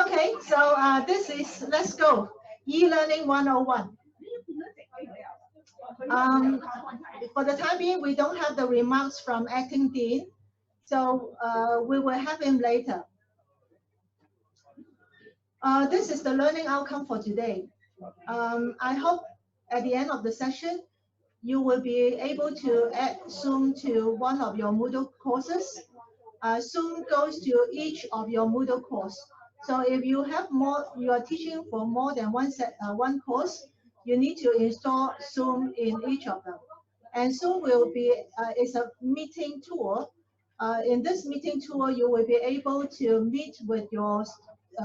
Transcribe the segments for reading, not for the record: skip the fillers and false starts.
Okay, so let's go. E-learning 101. For the time being, we don't have the remarks from acting dean, so we will have him later. This is the learning outcome for today. I hope at the end of the session, you will be able to add Zoom to one of your Moodle courses. Zoom goes to each of your Moodle course. So if you have you are teaching for more than one course, you need to install Zoom in each of them. And Zoom will be is a meeting tool. In this meeting tool, you will be able to meet with your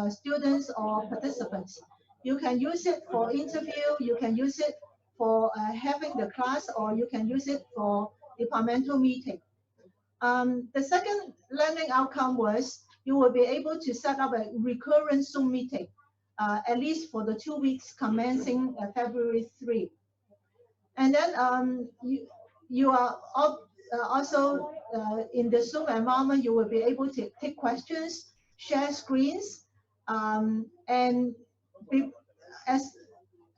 students or participants. You can use it for interview, you can use it for having the class, or you can use it for departmental meeting. The second learning outcome was you will be able to set up a recurrent Zoom meeting, at least for the 2 weeks commencing February 3. And then you are also in the Zoom environment, you will be able to take questions, share screens, and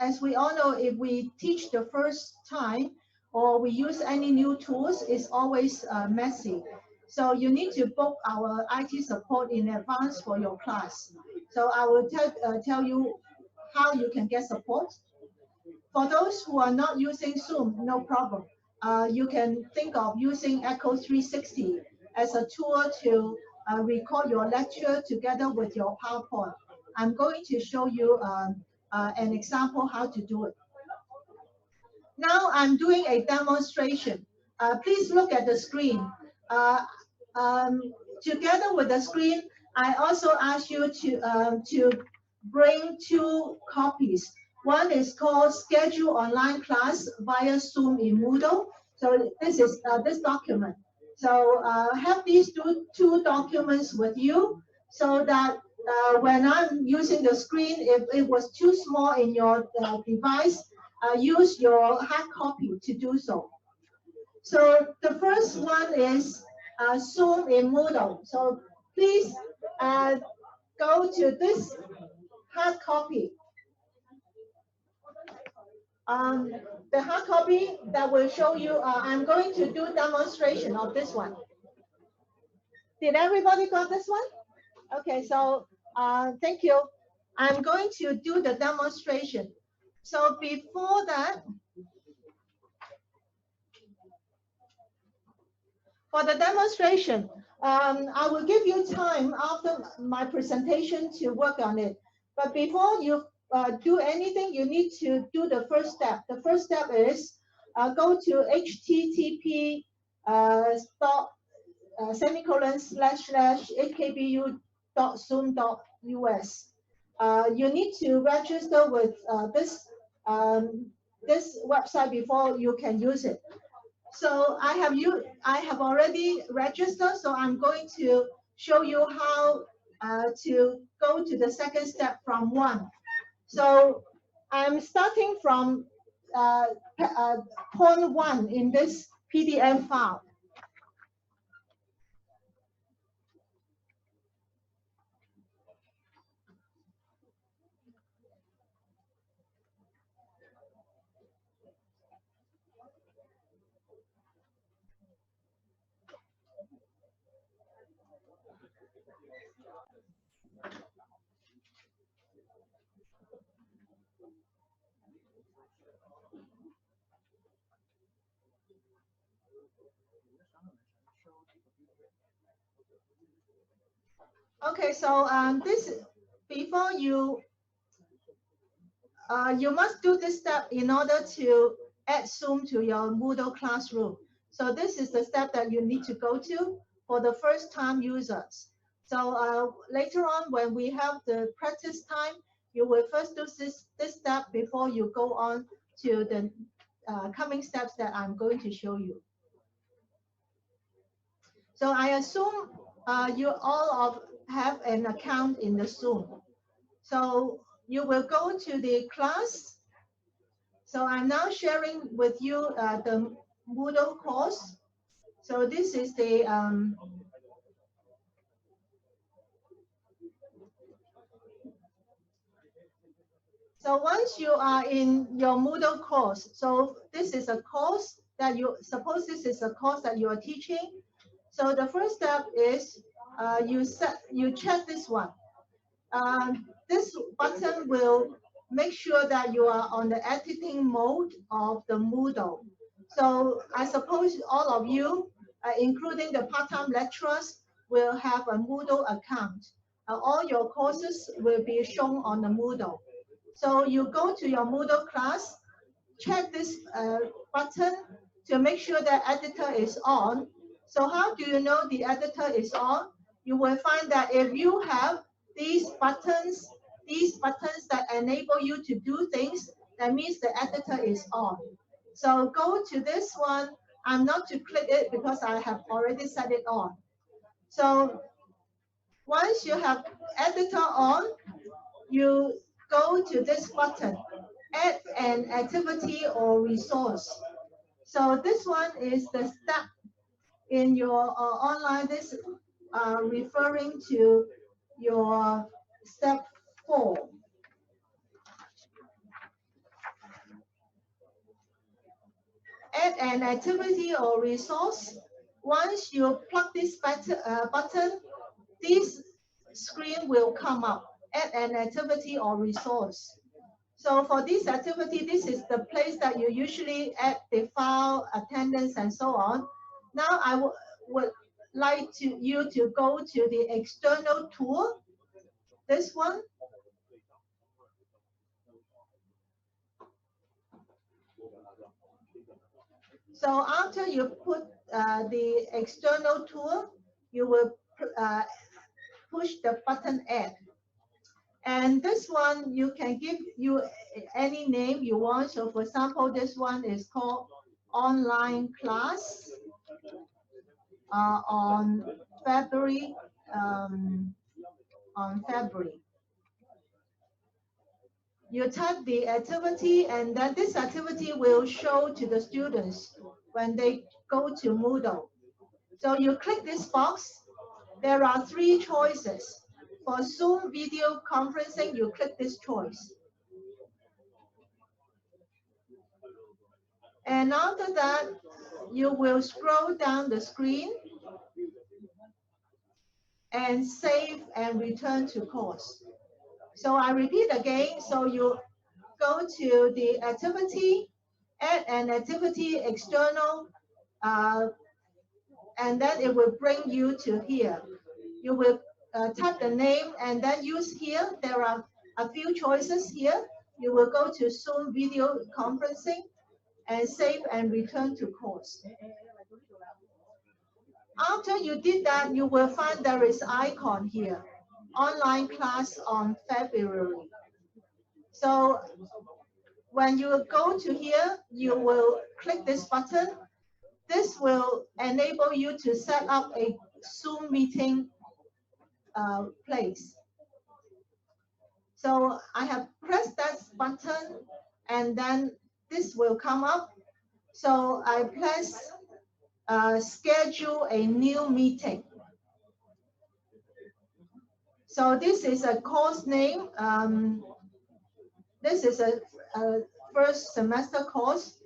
as we all know, if we teach the first time or we use any new tools, it's always messy. So you need to book our IT support in advance for your class. So I will tell you how you can get support. For those who are not using Zoom, no problem. You can think of using Echo 360 as a tool to record your lecture together with your PowerPoint. I'm going to show you an example how to do it. Now I'm doing a demonstration. Please look at the screen. Together with the screen, I also ask you to bring 2 copies. One is called Schedule Online Class via Zoom in Moodle. So this is this document. So have these two documents with you so that when I'm using the screen, if it was too small in your device, use your hard copy to do so. So the first one is Zoom in Moodle. So please go to this hard copy. The hard copy that will show you, I'm going to do demonstration of this one. Did everybody got this one? Okay, so thank you. I'm going to do the demonstration. So before that, for the demonstration, I will give you time after my presentation to work on it. But before you do anything, you need to do the first step. The first step is go to http //hkbu.zoom.us. You need to register with this website before you can use it. So I have already registered, so I'm going to show you how to go to the second step from 1. So I'm starting from point 1 in this PDF file. Okay, so before you must do this step in order to add Zoom to your Moodle classroom. So this is the step that you need to go to for the first time users. So later on, when we have the practice time, you will first do this step before you go on to the coming steps that I'm going to show you. So I assume you all have an account in the Zoom. So you will go to the class. So I'm now sharing with you the Moodle course. So this is the So once you are in your Moodle course, so this is a course that this is a course that you are teaching. So the first step is you check this one. This button will make sure that you are on the editing mode of the Moodle. So I suppose all of you, including the part-time lecturers, will have a Moodle account. All your courses will be shown on the Moodle. So you go to your Moodle class, check this button to make sure the editor is on. So how do you know the editor is on? You will find that if you have these buttons that enable you to do things, that means the editor is on. So go to this one. I'm not to click it because I have already set it on. So once you have editor on, you go to this button, add an activity or resource. So this one is the step in your online, this referring to your step 4. Add an activity or resource. Once you plug this button, this screen will come up. Add an activity or resource. So for this activity, this is the place that you usually add the file, attendance, and so on. Now I would like you to go to the external tool, this one. So after you put the external tool, you will push the button add. And this one, you can give you any name you want. So for example, this one is called online class on February. On February. You type the activity, and then this activity will show to the students when they go to Moodle. So you click this box. There are 3 choices. For Zoom video conferencing, you click this choice. And after that, you will scroll down the screen and save and return to course. So I repeat again. So you go to the activity, add an activity external, and then it will bring you to here. You will type the name and then use here. There are a few choices here. You will go to Zoom video conferencing and save and return to course. After you did that, you will find there is icon here, online class on February. So when you go to here, you will click this button. This will enable you to set up a Zoom meeting place. So I have pressed that button, and then this will come up. So I press schedule a new meeting. So this is a course name. This is a first semester course.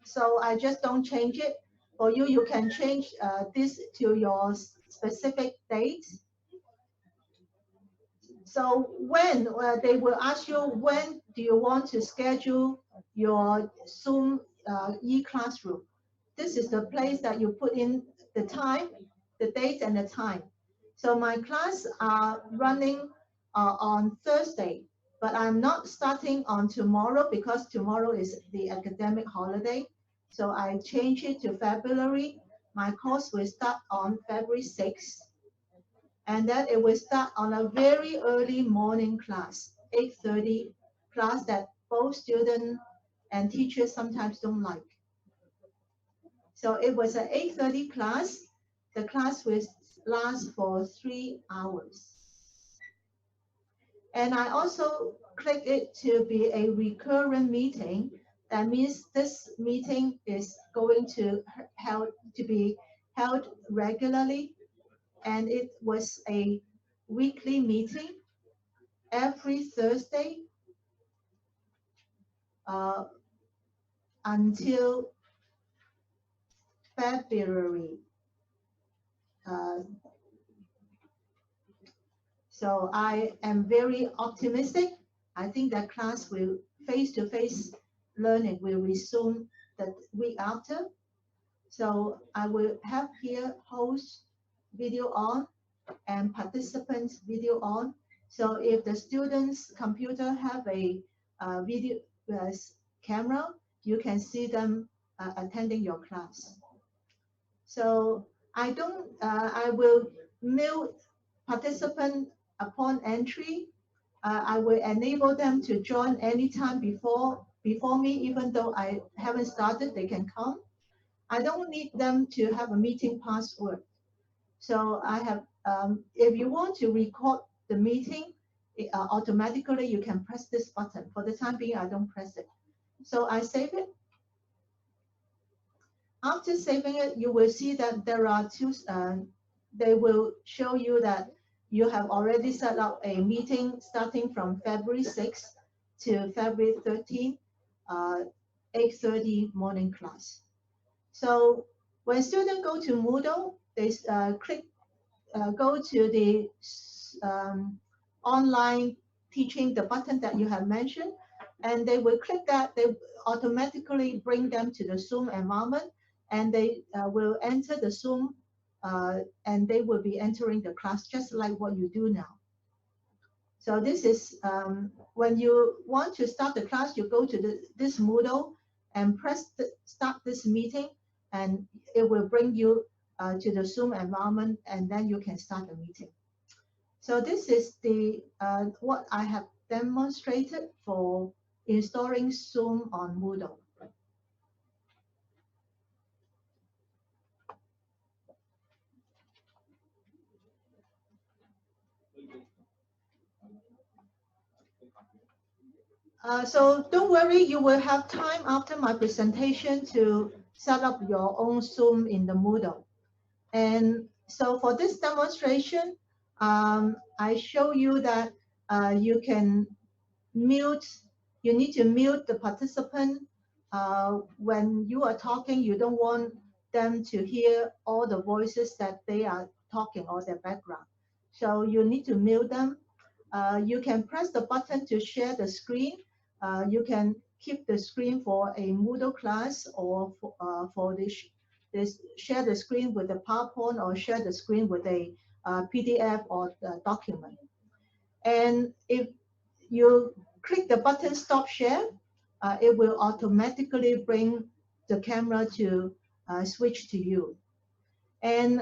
So I just don't change it. For you, you can change this to your specific date. So when they will ask you, when do you want to schedule your Zoom e-classroom? This is the place that you put in the time, the date and the time. So my class are running on Thursday, but I'm not starting on tomorrow because tomorrow is the academic holiday. So I change it to February. My course will start on February 6th. And then it will start on a very early morning class, 8:30 class that both students and teachers sometimes don't like. So it was an 8:30 class. The class will last for 3 hours. And I also click it to be a recurrent meeting. That means this meeting is going to be held regularly, and it was a weekly meeting every Thursday until February. So I am very optimistic. I think that class will face-to-face learning will resume the week after. So I will have here host video on and participants video on. So if the students' computer have a video camera, you can see them attending your class. So I will mute participant upon entry. I will enable them to join anytime before me, even though I haven't started, they can come. I don't need them to have a meeting password. So I have, if you want to record the meeting, automatically you can press this button. For the time being, I don't press it. So I save it. After saving it, you will see that there are two, they will show you that you have already set up a meeting starting from February 6th to February 13th, 8:30 morning class. So when students go to Moodle, they go to the online teaching, the button that you have mentioned, and they will click that. They automatically bring them to the Zoom environment, and they will enter the Zoom, and they will be entering the class just like what you do now. So this is when you want to start the class, you go to this Moodle and press start this meeting, and it will bring you to the Zoom environment, and then you can start the meeting. So this is the what I have demonstrated for installing Zoom on Moodle. So don't worry, you will have time after my presentation to set up your own Zoom in the Moodle. And so for this demonstration, I show you that you can mute, you need to mute the participant. When you are talking, you don't want them to hear all the voices that they are talking or their background. So you need to mute them. You can press the button to share the screen. You can keep the screen for a Moodle class, or for this share the screen with a PowerPoint, or share the screen with a PDF or a document. And if you click the button stop share, it will automatically bring the camera to switch to you. And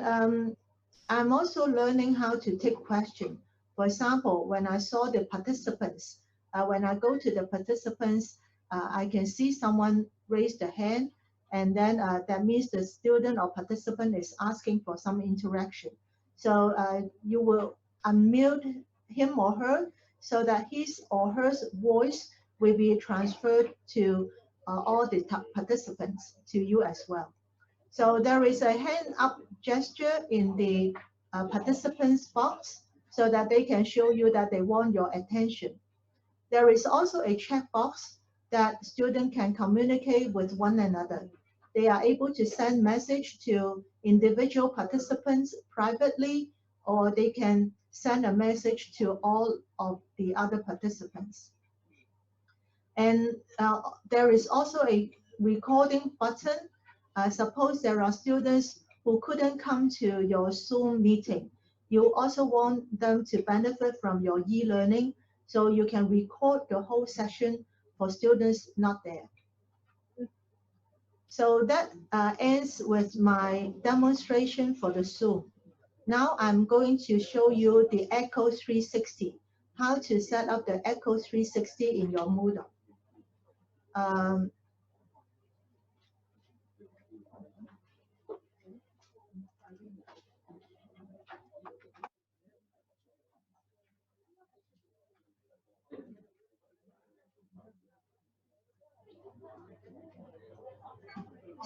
I'm also learning how to take questions. For example, when I saw the participants, when I go to the participants, I can see someone raise the hand, and then that means the student or participant is asking for some interaction. So you will unmute him or her so that his or her voice will be transferred to all the participants, to you as well. So there is a hand up gesture in the participants box so that they can show you that they want your attention. There is also a checkbox that students can communicate with one another. They are able to send message to individual participants privately, or they can send a message to all of the other participants. And there is also a recording button. Suppose there are students who couldn't come to your Zoom meeting. You also want them to benefit from your e-learning, so you can record the whole session for students not there. So that ends with my demonstration for the Zoom. Now I'm going to show you the Echo 360, how to set up the Echo 360 in your Moodle.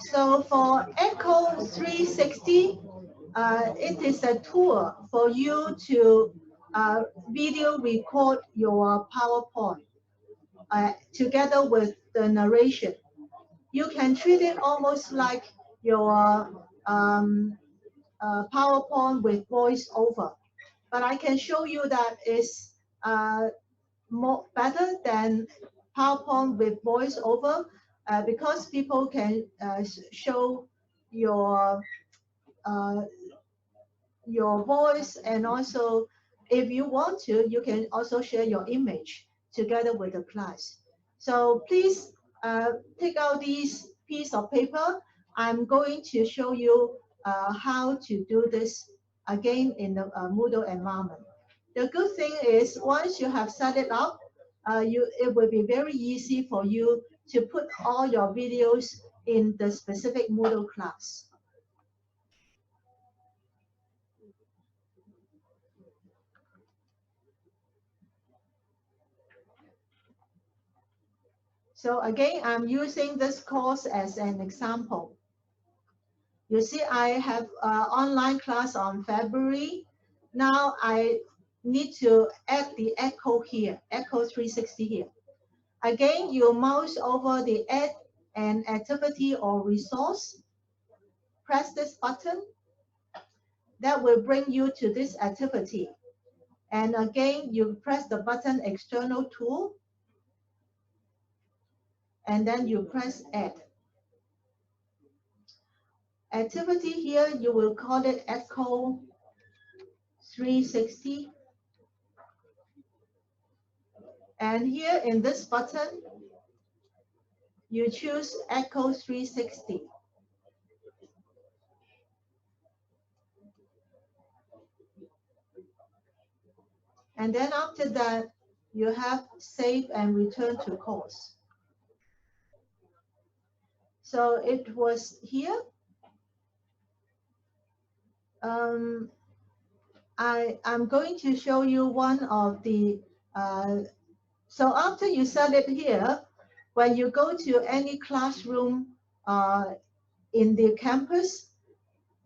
So for Echo 360, it is a tool for you to video record your PowerPoint. together with the narration. You can treat it almost like your PowerPoint with voiceover. But I can show you that is more better than PowerPoint with voiceover because people can show your voice, and also if you want to, you can also share your image together with the class. So please take out these piece of paper. I'm going to show you how to do this again in the Moodle environment. The good thing is once you have set it up, it will be very easy for you to put all your videos in the specific Moodle class. So again, I'm using this course as an example. You see, I have an online class on February. Now I need to add the echo here, echo 360 here. Again, you mouse over the add an activity or resource. Press this button. That will bring you to this activity. And again, you press the button external tool. And then you press add. Activity here, you will call it Echo 360. And here in this button, you choose Echo 360. And then after that, you have save and return to course. So it was here. I'm going to show you one of the, so after you set it here, when you go to any classroom in the campus,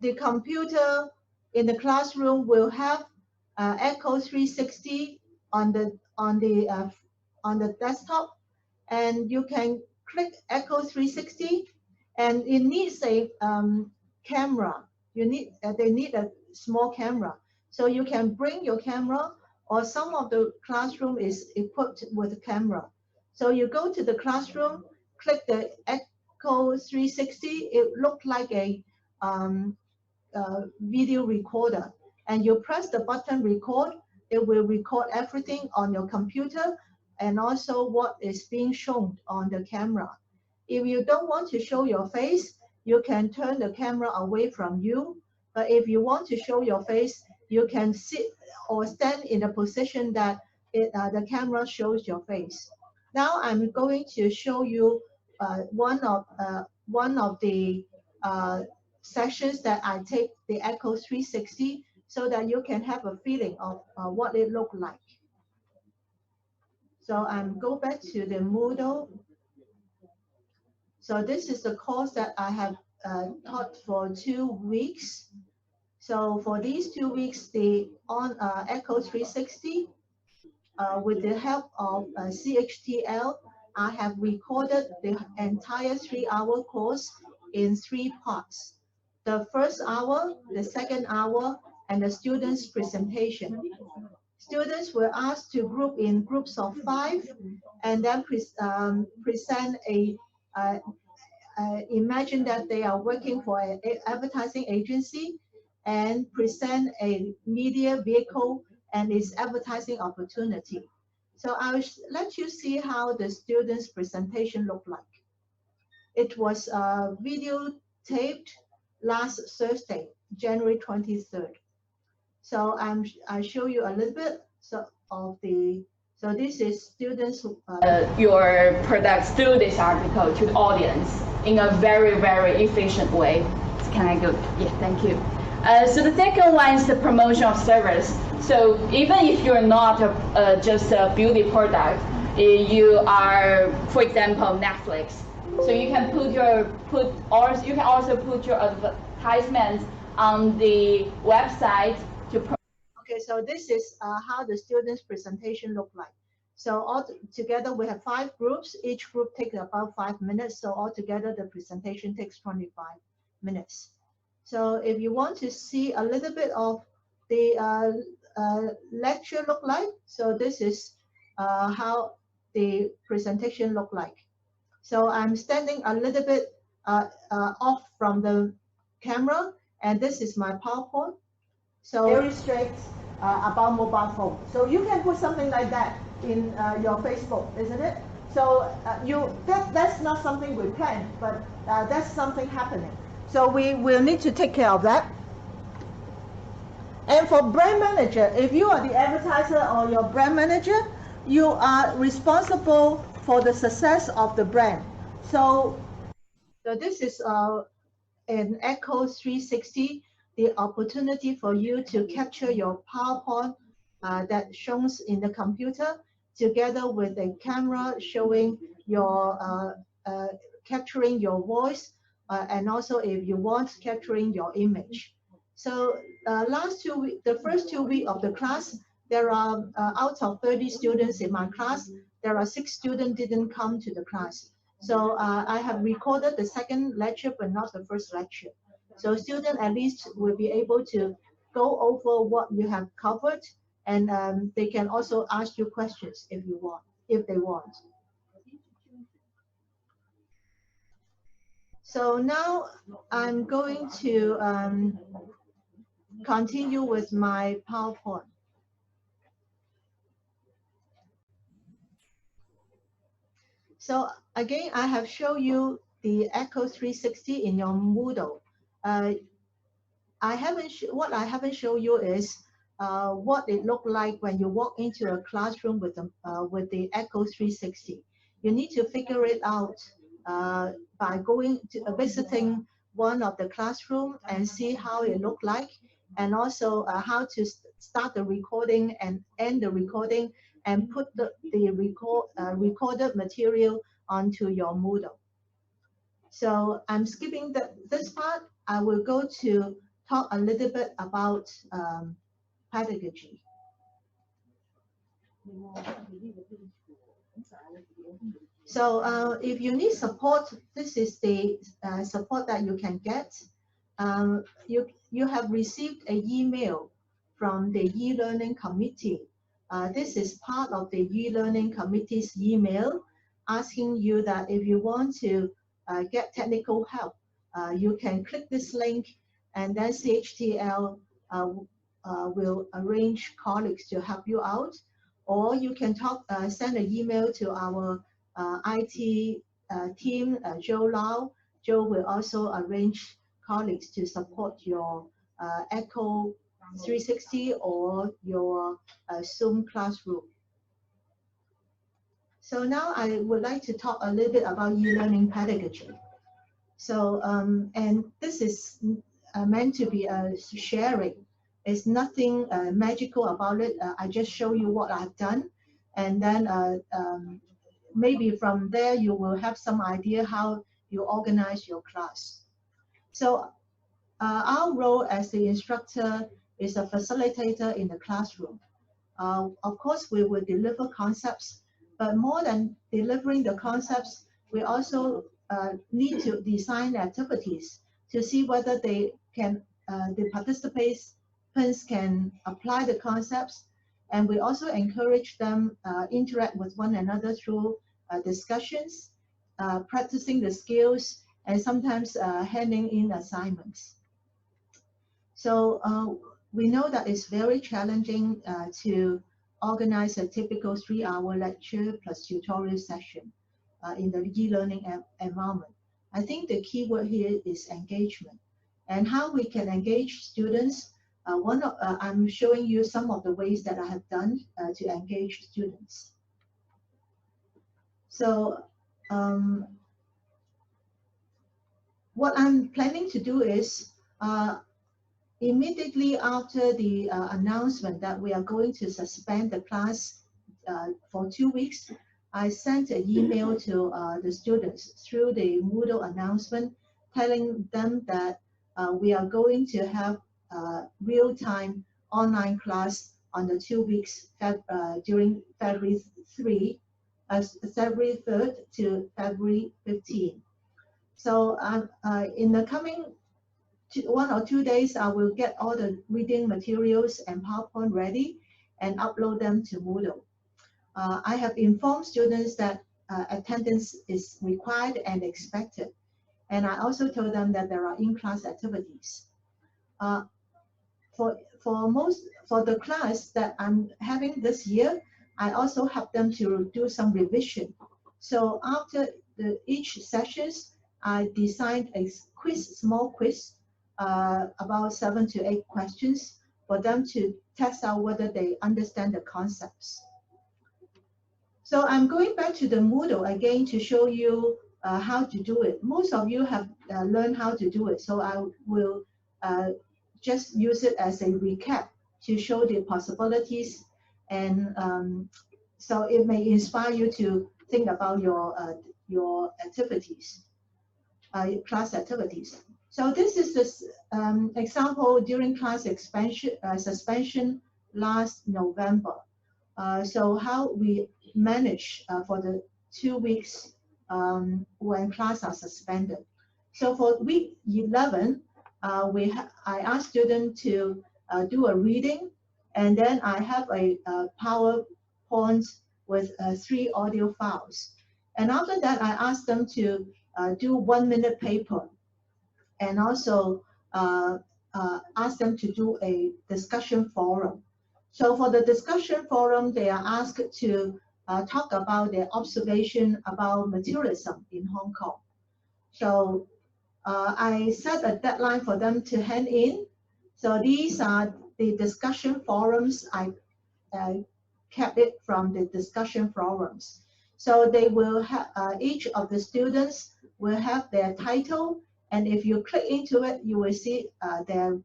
the computer in the classroom will have Echo 360 on the desktop, and you can click Echo 360, and it needs a camera. They need a small camera, so you can bring your camera, or some of the classroom is equipped with a camera. So you go to the classroom, click the Echo 360. It looked like a video recorder, and you press the button record. It will record everything on your computer and also what is being shown on the camera. If you don't want to show your face, you can turn the camera away from you. But if you want to show your face, you can sit or stand in a position that the camera shows your face. Now I'm going to show you one of the sessions that I take the Echo 360 so that you can have a feeling of what it looked like. So I'm go back to the Moodle. So this is the course that I have taught for 2 weeks. So for these 2 weeks, the Echo 360, with the help of CHTL, I have recorded the entire 3-hour course in 3 parts. The first hour, the second hour, and the students' presentation. Students were asked to group in groups of 5 and then present imagine that they are working for an advertising agency and present a media vehicle and its advertising opportunity. So I'll let you see how the students' presentation looked like. It was videotaped last Thursday, January 23rd. So I show you a little bit of the, so this is students who, your products through this article to the audience in a very, very efficient way. So can I go? Yeah, thank you. So the second one is the promotion of service. So even if you're not just a beauty product, you are, for example, Netflix. So you can you can also put your advertisements on the website to promote. Okay, so this is how the students' presentation looked like. So all together we have 5 groups. Each group takes about 5 minutes. So altogether the presentation takes 25 minutes. So if you want to see a little bit of the lecture look like, so this is how the presentation look like. So I'm standing a little bit off from the camera, and this is my PowerPoint. So very straight about mobile phone. So you can put something like that in your Facebook, isn't it? So that's not something we planned, but that's something happening. So we will need to take care of that. And for brand manager, if you are the advertiser or your brand manager, you are responsible for the success of the brand. So this is an Echo 360, the opportunity for you to capture your PowerPoint that shows in the computer together with a camera showing your capturing your voice and also if you want capturing your image. So the first 2 weeks of the class, there are out of 30 students in my class, there are 6 students didn't come to the class. So I have recorded the second lecture, but not the first lecture. So students at least will be able to go over what you have covered, and they can also ask you questions if they want. So now I'm going to continue with my PowerPoint. So again, I have shown you the Echo 360 in your Moodle. What I haven't shown you is what it looked like when you walk into a classroom with the Echo 360. You need to figure it out by going to visiting one of the classroom and see how it looked like, and also how to start the recording and end the recording and put the recorded material onto your Moodle. So I'm skipping this part. I will go to talk a little bit about pedagogy. So if you need support, this is the support that you can get. You have received an email from the e-learning committee. This is part of the e-learning committee's email asking you that if you want to get technical help, you can click this link, and then CHTL will arrange colleagues to help you out, or you can send an email to our IT team, Joe Lau. Joe will also arrange colleagues to support your Echo 360 or your Zoom classroom. So now I would like to talk a little bit about e-learning pedagogy. So, and this is meant to be a sharing. There's nothing magical about it. I just show you what I've done, and then maybe from there you will have some idea how you organize your class. So our role as the instructor is a facilitator in the classroom. Of course, we will deliver concepts, but more than delivering the concepts, we also need to design activities to see whether the participants can apply the concepts, and we also encourage them interact with one another through discussions, practicing the skills, and sometimes handing in assignments. So we know that it's very challenging to organize a typical 3-hour lecture plus tutorial session in the e-learning environment. I think the key word here is engagement, and how we can engage students. I'm showing you some of the ways that I have done to engage students. So what I'm planning to do is immediately after the announcement that we are going to suspend the class for 2 weeks, I sent an email to the students through the Moodle announcement telling them that we are going to have real-time online class on the 2 weeks during February 3rd to February 15. So in the coming 1 or 2 days, I will get all the reading materials and PowerPoint ready and upload them to Moodle. I have informed students that attendance is required and expected. And I also told them that there are in-class activities. For the class that I'm having this year, I also help them to do some revision. So after each sessions, I designed a small quiz, about 7 to 8 questions for them to test out whether they understand the concepts. So I'm going back to the Moodle again to show you how to do it. Most of you have learned how to do it, so I will just use it as a recap to show the possibilities, and so it may inspire you to think about your activities, class activities. So this is this example during class suspension last November. So how we manage for the 2 weeks when class are suspended. So for week 11, I asked students to do a reading, and then I have a PowerPoint with 3 audio files. And after that, I asked them to do 1-minute paper, and also ask them to do a discussion forum. So for the discussion forum, they are asked to talk about their observation about materialism in Hong Kong. So I set a deadline for them to hand in. So these are the discussion forums. I kept it from the discussion forums. So they will have, each of the students will have their title, and if you click into it, you will see their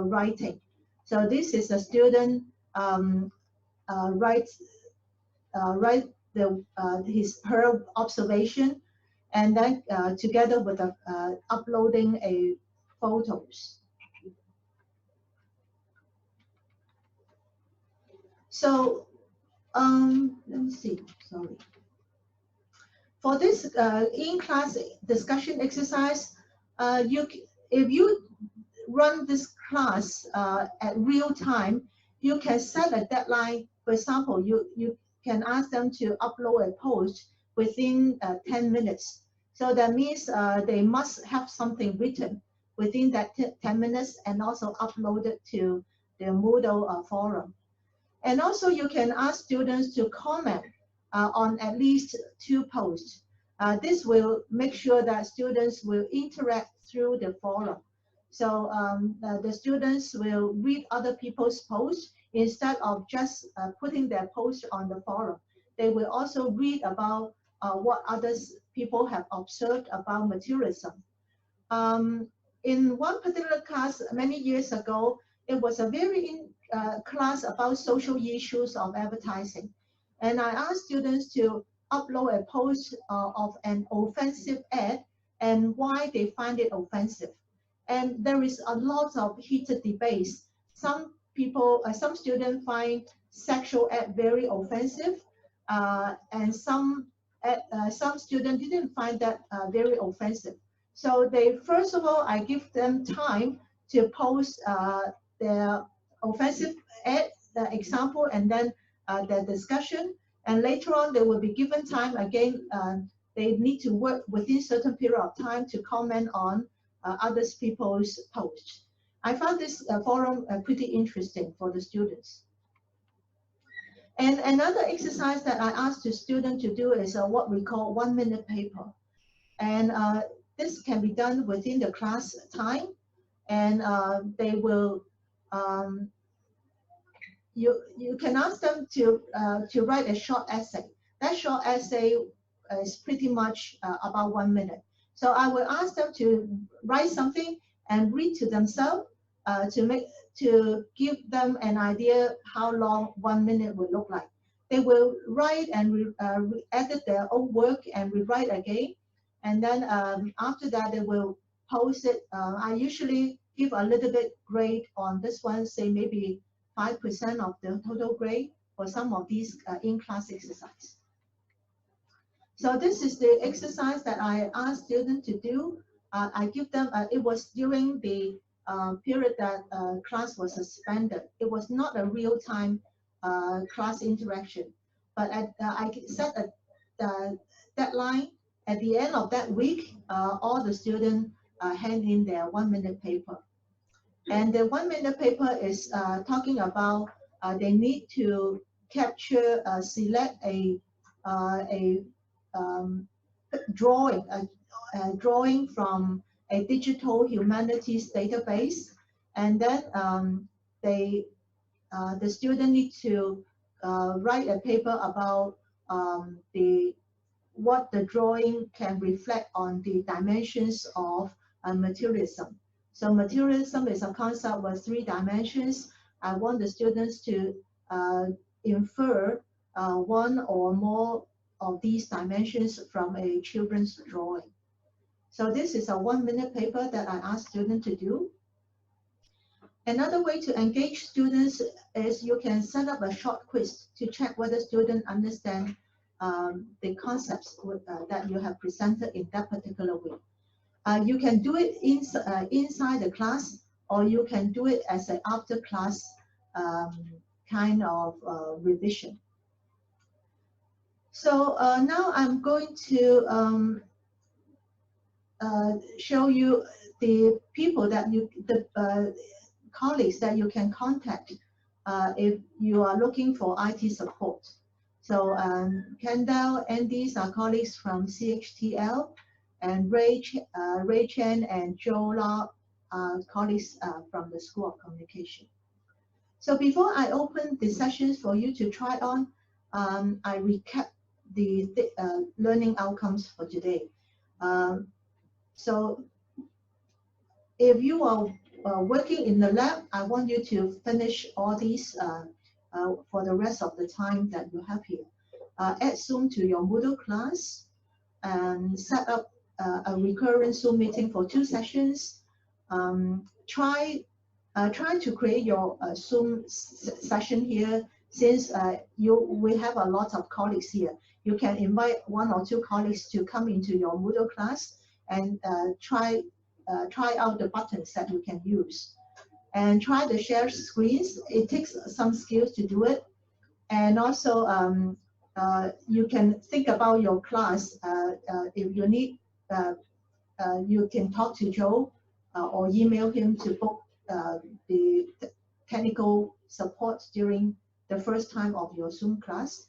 writing. So this is a student write her observation, and then together with uploading a photos. So let me see. Sorry. For this in-class discussion exercise, if you run this class at real time, you can set a deadline. For example, you can ask them to upload a post within 10 minutes. So that means they must have something written within that 10 minutes and also upload it to the Moodle forum. And also you can ask students to comment on at least 2 posts. This will make sure that students will interact through the forum. So the students will read other people's posts instead of just putting their post on the forum. They will also read about what others people have observed about materialism. In one particular class many years ago, it was a very class about social issues of advertising. And I asked students to upload a post of an offensive ad and why they find it offensive. And there is a lot of heated debates. Some students find sexual ad very offensive, and some students didn't find that very offensive. So first of all, I give them time to post their offensive ad, the example, and then the discussion. And later on, they will be given time again. They need to work within certain period of time to comment on other people's posts. I found this forum pretty interesting for the students. And another exercise that I asked the student to do is what we call 1-minute paper. And this can be done within the class time. And they will, you can ask them to write a short essay. That short essay is pretty much about 1 minute. So I will ask them to write something and read to themselves to give them an idea how long 1 minute will look like. They will write and edit their own work and rewrite again. And then after that, they will post it. I usually give a little bit grade on this one, say maybe 5% of the total grade for some of these in-class exercise. So this is the exercise that I asked students to do. I give them, it was during the period that class was suspended. It was not a real-time class interaction, but I set a deadline. At the end of that week, all the students hand in their 1-minute paper. And the 1-minute paper is talking about they need to capture, select a drawing, drawing from a digital humanities database, and then the student need to write a paper about what the drawing can reflect on the dimensions of materialism. So materialism is a concept with 3 dimensions. I want the students to infer 1 or more of these dimensions from a children's drawing. So this is a 1-minute paper that I ask students to do. Another way to engage students is you can set up a short quiz to check whether students understand the concepts that you have presented in that particular week. You can do it inside the class, or you can do it as an after-class kind of revision. So now I'm going to show you the people that colleagues that you can contact if you are looking for IT support. So Kendall and these are colleagues from CHTL, and Ray Chen and Joe Law are colleagues from the School of Communication. So before I open the sessions for you to try on, I recap the learning outcomes for today. So if you are working in the lab, I want you to finish all these for the rest of the time that you have here. Add Zoom to your Moodle class, and set up a recurrent Zoom meeting for 2 sessions. Try to create your Zoom session here. Since we have a lot of colleagues here, you can invite 1 or 2 colleagues to come into your Moodle class and try out the buttons that you can use. And try to share screens. It takes some skills to do it. And also, you can think about your class. If you need, you can talk to Joe or email him to book the technical support during the first time of your Zoom class.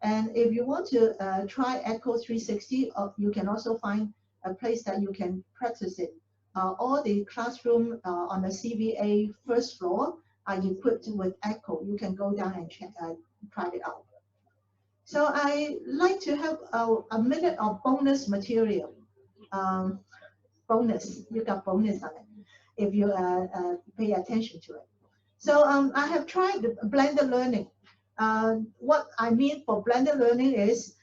And if you want to try Echo 360, you can also find a place that you can practice it. All the classroom on the CVA first floor are equipped with Echo. You can go down and check, try it out. So I like to have a minute of bonus material. Bonus, you got bonus on it if you pay attention to it. So I have tried the blended learning. What I mean for blended learning is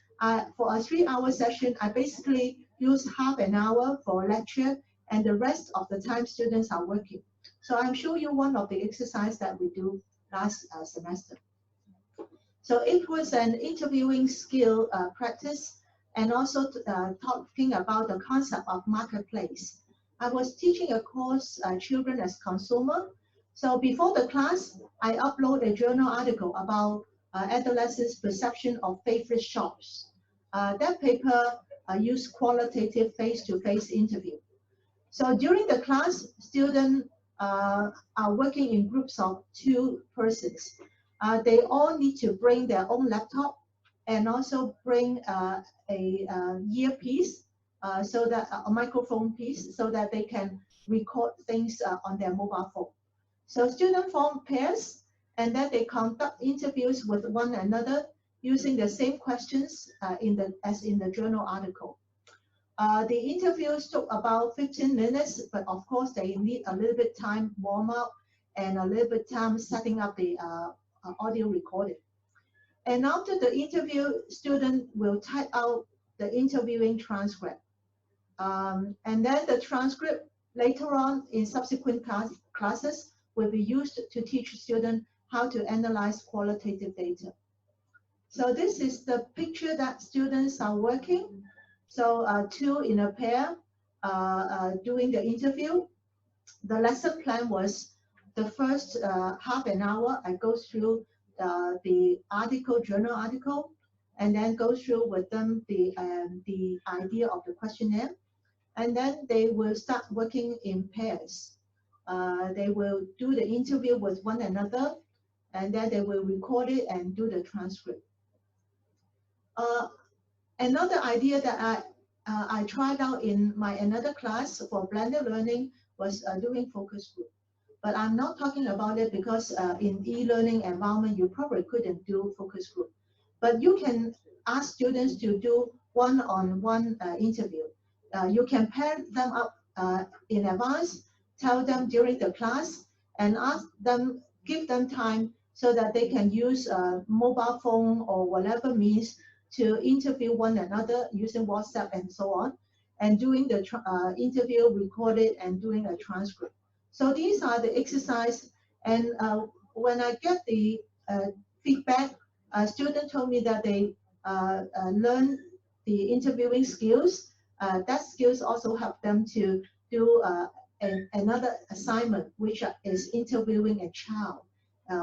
for a 3-hour session, I basically use half an hour for a lecture, and the rest of the time students are working. So I'm showing you one of the exercises that we do last semester. So it was an interviewing skill practice, and also talking about the concept of marketplace. I was teaching a course, Children as Consumer. So before the class, I upload a journal article about adolescents' perception of favorite shops. That paper used qualitative face-to-face interview. So during the class, students are working in groups of 2 persons. They all need to bring their own laptop and also bring a earpiece, so that a microphone piece, so that they can record things on their mobile phone. So students form pairs, and then they conduct interviews with one another using the same questions as in the journal article. The interviews took about 15 minutes, but of course they need a little bit time warm up and a little bit time setting up the audio recording. And after the interview, students will type out the interviewing transcript. And then the transcript later on in subsequent classes will be used to teach students how to analyze qualitative data. So this is the picture that students are working. So two in a pair doing the interview. The lesson plan was the first half an hour, I go through the article, journal article, and then go through with them the idea of the questionnaire. And then they will start working in pairs. They will do the interview with one another, and then they will record it and do the transcript. Another idea that I tried out in my another class for blended learning was doing focus group. But I'm not talking about it because in e-learning environment, you probably couldn't do focus group. But you can ask students to do one-on-one interview. You can pair them up in advance, tell them during the class, and ask them, give them time so that they can use a mobile phone or whatever means to interview one another using WhatsApp and so on, and doing the interview, record it, and doing a transcript. So these are the exercise, and when I get the feedback, students told me that they learn the interviewing skills. That skills also help them to do another assignment, which is interviewing a child,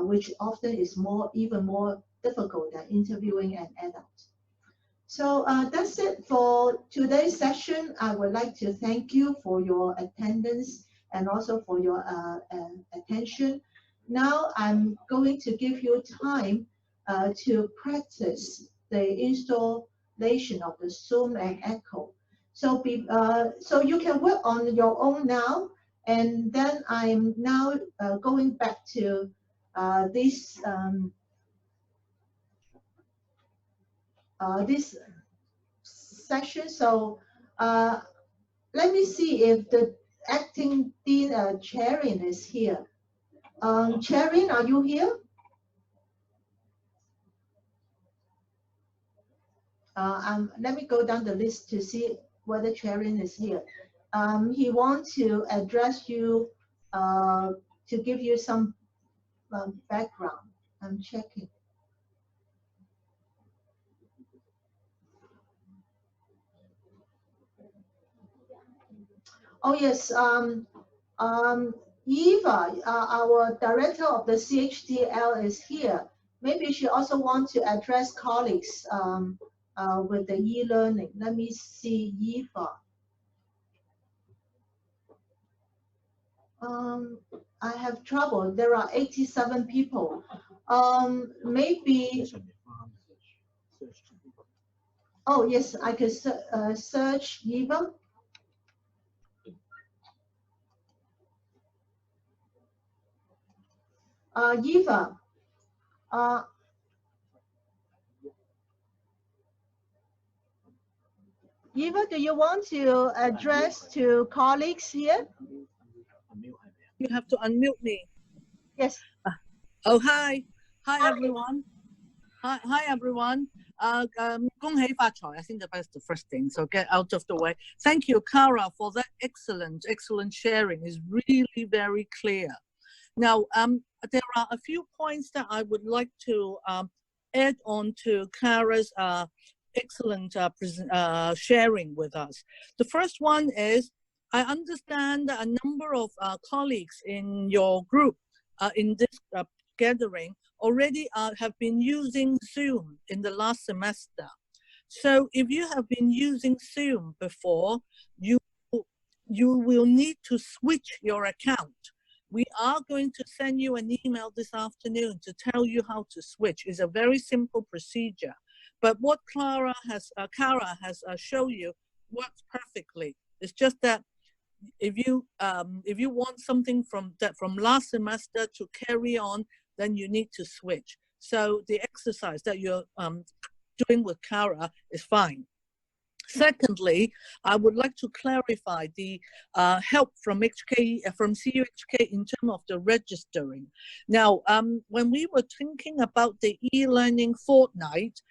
which often is even more difficult than interviewing an adult. So that's it for today's session. I would like to thank you for your attendance and also for your attention. Now I'm going to give you time to practice the installation of the Zoom and Echo. So, so you can work on your own now, and then I'm now going back to this this session. So let me see if the acting dean Charin is here. Charin, are you here? Let me go down the list to see whether Charin is here. He wants to address you to give you some background. I'm checking. Oh yes, Eva, our director of the CHDL is here. Maybe she also wants to address colleagues with the e-learning. Let me see, Eva. I have trouble. There are 87 people. Maybe. Oh yes, I could search Eva. Eva. Eva, do you want to address to colleagues here? You have to unmute me. Yes. Oh, hi. Hi, everyone. Hi, everyone. 恭喜發財. I think that's the first thing, so get out of the way. Thank you, Cara, for that excellent sharing. It's really very clear. Now, there are a few points that I would like to add on to Cara's excellent sharing with us. The first one is, I understand that a number of colleagues in your group in this gathering already have been using Zoom in the last semester. So if you have been using Zoom before, you will need to switch your account. We are going to send you an email this afternoon to tell you how to switch. It's a very simple procedure. But what Cara has shown you works perfectly. It's just that if you want something from last semester to carry on, then you need to switch. So the exercise that you're doing with Cara is fine. Secondly, I would like to clarify the help from CUHK in terms of the registering. Now, when we were thinking about the e-learning fortnight,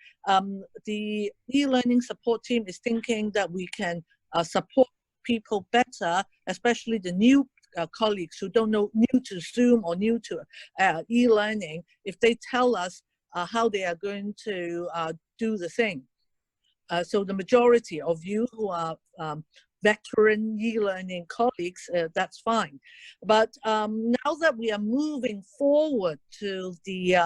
the e-learning support team is thinking that we can support people better, especially the colleagues who don't know, new to Zoom or new to e-learning, if they tell us how they are going to do the thing. So the majority of you who are veteran e-learning colleagues, that's fine. But now that we are moving forward to the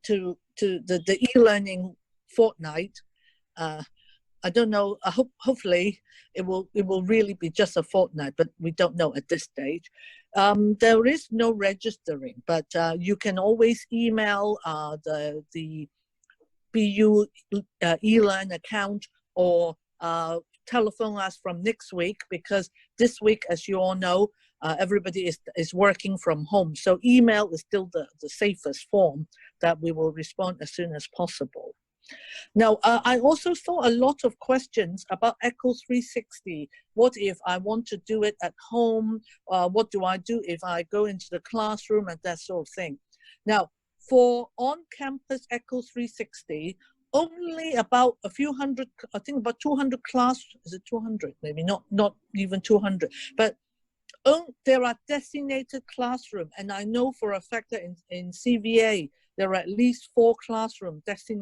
e-learning fortnight, I don't know. Hopefully, it will really be just a fortnight, but we don't know at this stage. There is no registering, but you can always email the BU eLearn account or telephone us from next week, because this week, as you all know, everybody is working from home. So email is still the safest form that we will respond as soon as possible. Now, I also saw a lot of questions about Echo 360. What if I want to do it at home? What do I do if I go into the classroom and that sort of thing? Now, for on-campus Echo 360, only about a few hundred, I think about 200 class, is it 200? Maybe not even 200, but there are designated classrooms, and I know for a fact that in CVA, there are at least 4 classrooms designated